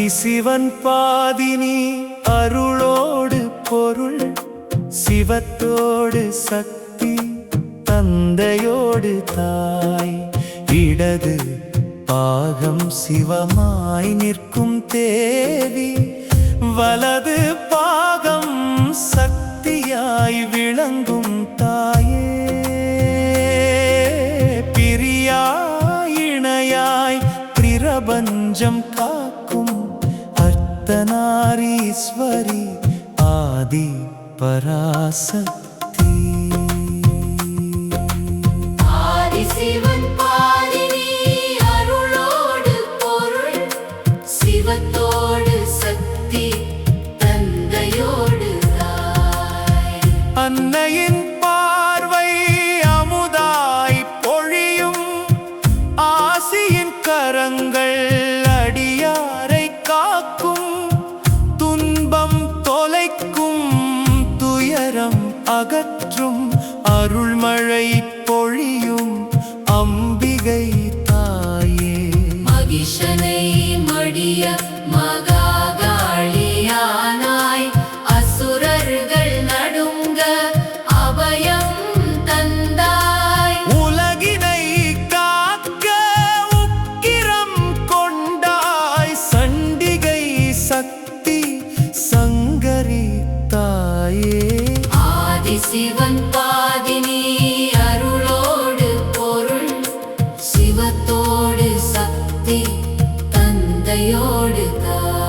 ஆதிசிவன் பாதினி அருளோடு பொருள் சிவத்தோடு சக்தி தந்தையோடு தாய் இடது பாகம் சிவமாய் நிற்கும் தேவி வலது பாகம் சக்தியாய் விளங்கும் தாயே பிரியாய் இணையாய் பிரபஞ்சம் காக்கும் அர்த்தநாரீஸ்வரி ஆதி பராசக்தி ஆதிசிவன் பாதினி அருளோடு பொருள் சிவத்தோடு சக்தி தந்தையோடு தாய் அன்னையின் பார்வை அமுதாய் பொழியும் ஆசியின் கரங்கள் அடியாரை காக்கும் துன்பம் தொலைக்கும் துயரம் அகற்றும் அருள்மழை பொழியும் அம்பிகை தாயே மகிஷனை மடிய மகாகாளியானாய் அசுரர்கள் நடுங்க அபயம் தந்தாய் உலகினை காக்க உக்கிரம் கொண்டாய் சண்டிகை சக்தி சங்கரி தாயே ஆதிசிவன் பாதினி அருளோடு பொருள் சிவத்தோடு சக்தி தந்தையோடு தாய்